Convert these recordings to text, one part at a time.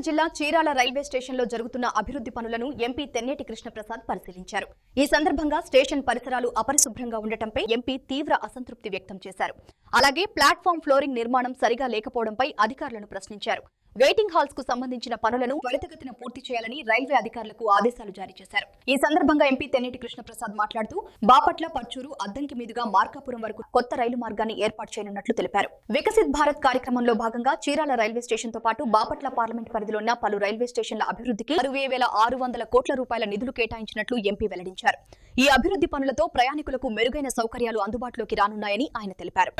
జిల్లా చీరాల రైల్వే స్టేషన్లో జరుగుతున్న అభివృద్ధి పనులను ఎంపీ తెన్నేటి కృష్ణప్రసాద్ పరిశీలించారు. ఈ సందర్భంగా స్టేషన్ పరిసరాలు అపరిశుభ్రంగా ఉండటంపై ఎంపీ తీవ్ర అసంతృప్తి వ్యక్తం చేశారు. అలాగే ప్లాట్ఫామ్ ఫ్లోరింగ్ నిర్మాణం సరిగా లేకపోవడంపై అధికారులను ప్రశ్నించారు. వెయిటింగ్ హాల్స్ కు సంబంధించిన పనులను త్వరితగతిన పూర్తి చేయాలని రైల్వే అధికారులకు ఆదేశాలు జారీ చేశారు. ఈ సందర్భంగా ఎంపీ తెన్నేటి కృష్ణప్రసాద్ మాట్లాడుతూ బాపట్ల, పర్చూరు, అద్దంకి మీదుగా మార్కాపురం వరకు కొత్త రైలు మార్గాన్ని ఏర్పాటు చేయనున్నట్లు తెలిపారు. వికసిత్ భారత్ కార్యక్రమంలో భాగంగా చీరాల రైల్వే స్టేషన్ తో పాటు బాపట్ల పార్లమెంట్ పరిధిలో ఉన్న పలు రైల్వే స్టేషన్ల అభివృద్ధికి 60,600 కోట్ల రూపాయల నిధులు కేటాయించినట్లు ఎంపీ వెల్లడించారు. ఈ అభివృద్ధి పనులతో ప్రయాణికులకు మెరుగైన సౌకర్యాలు అందుబాటులోకి రానున్నాయని ఆయన తెలిపారు.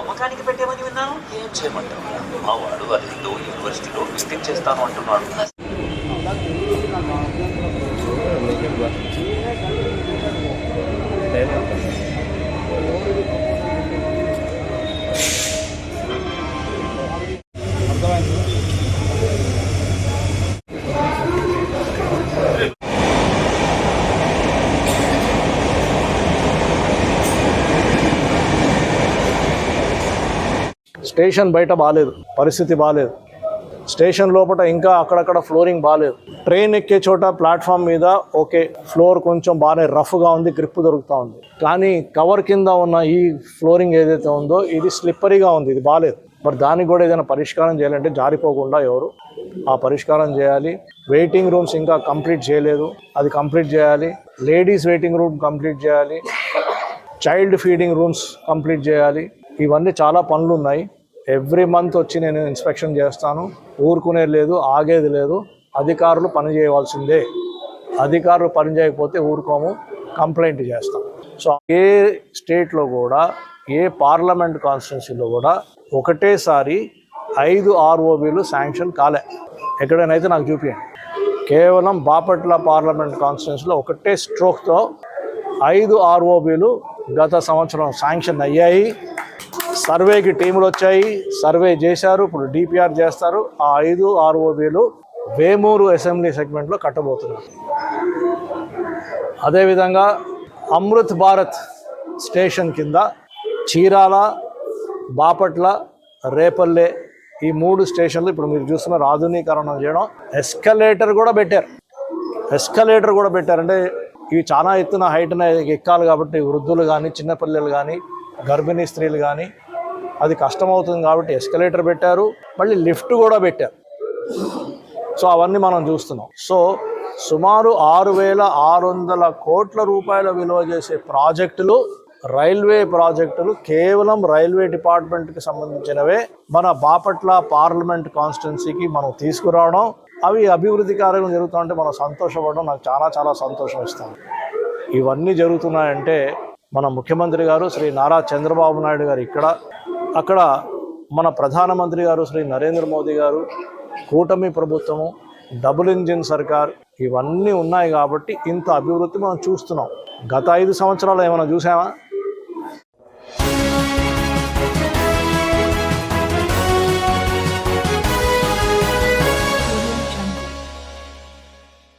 అమ్మకానికి పెట్టేమని విన్నాను. ఏం చేయమంటారు? మా వాడు అదిలో యూనివర్సిటీలో విజిట్ చేస్తాను అంటున్నాడు. స్టేషన్ బయట బాగాలేదు, పరిస్థితి బాగాలేదు. స్టేషన్ లోపల ఇంకా అక్కడక్కడ ఫ్లోరింగ్ బాగాలేదు. ట్రైన్ ఎక్కే చోట ప్లాట్ఫామ్ మీద ఓకే, ఫ్లోర్ కొంచెం బాగానే రఫ్గా ఉంది, గ్రిప్ దొరుకుతూ ఉంది. కానీ కవర్ కింద ఉన్న ఈ ఫ్లోరింగ్ ఏదైతే ఉందో ఇది స్లిప్పరీగా ఉంది, ఇది బాగాలేదు. మరి దానికి కూడా ఏదైనా పరిష్కారం చేయాలంటే జారిపోకుండా ఎవరు ఆ పరిష్కారం చేయాలి. వెయిటింగ్ రూమ్స్ ఇంకా కంప్లీట్ చేయలేదు, అది కంప్లీట్ చేయాలి. లేడీస్ వెయిటింగ్ రూమ్ కంప్లీట్ చేయాలి. చైల్డ్ ఫీడింగ్ రూమ్స్ కంప్లీట్ చేయాలి. ఇవన్నీ చాలా పనులు ఉన్నాయి. ఎవ్రీ మంత్ వచ్చి నేను ఇన్స్పెక్షన్ చేస్తాను. ఊరుకునేది లేదు, ఆగేది లేదు. అధికారులు పని చేయవలసిందే. అధికారులు పని చేయకపోతే ఊరుకోము, కంప్లైంట్ చేస్తాం. సో ఏ స్టేట్లో కూడా, ఏ పార్లమెంట్ కాన్స్టిట్యున్సీలో కూడా ఒకటేసారి 5 ROBలు శాంక్షన్ కాలే. ఎక్కడైనా అయితే నాకు చూపించండి. కేవలం బాపట్ల పార్లమెంట్ కాన్స్టిట్యున్సీలో ఒకటే స్ట్రోక్తో 5 ROBలు గత సంవత్సరం శాంక్షన్ అయ్యాయి. సర్వేకి టీములు వచ్చాయి, సర్వే చేశారు, ఇప్పుడు డిపిఆర్ చేస్తారు. ఆ 5 ROBలు వేమూరు అసెంబ్లీ సెగ్మెంట్లో కట్టబోతున్నారు. అదేవిధంగా అమృత్ భారత్ స్టేషన్ కింద చీరాల, బాపట్ల, రేపల్లె ఈ 3 స్టేషన్లు ఇప్పుడు మీరు చూస్తున్నారు ఆధునీకరణ చేయడం. ఎస్కలేటర్ కూడా పెట్టారంటే ఇవి చాలా ఎత్తున హైట్న ఎక్కాలి కాబట్టి వృద్ధులు కానీ, చిన్నపిల్లలు కానీ, గర్భిణీ స్త్రీలు కానీ అది కష్టమవుతుంది కాబట్టి ఎస్కలేటర్ పెట్టారు. మళ్ళీ లిఫ్ట్ కూడా పెట్టారు. సో అవన్నీ మనం చూస్తున్నాం. సో సుమారు 6,600 కోట్ల రూపాయల విలువ చేసే ప్రాజెక్టులు, రైల్వే ప్రాజెక్టులు కేవలం రైల్వే డిపార్ట్మెంట్కి సంబంధించినవే మన బాపట్ల పార్లమెంట్ కాన్స్టిట్యున్సీకి మనం తీసుకురావడం, అవి అభివృద్ధి కార్యక్రమం జరుగుతుంటే మనం సంతోషపడడం నాకు చాలా చాలా సంతోషం ఇస్తుంది. ఇవన్నీ జరుగుతున్నాయంటే మన ముఖ్యమంత్రి గారు శ్రీ నారా చంద్రబాబు నాయుడు గారు ఇక్కడ, అక్కడ మన ప్రధానమంత్రి గారు శ్రీ నరేంద్ర మోదీ గారు, కూటమి ప్రభుత్వము, డబుల్ ఇంజిన్ సర్కార్ ఇవన్నీ ఉన్నాయి కాబట్టి ఇంత అభివృద్ధి మనం చూస్తున్నాం. గత 5 సంవత్సరాలు ఏమైనా చూసామా?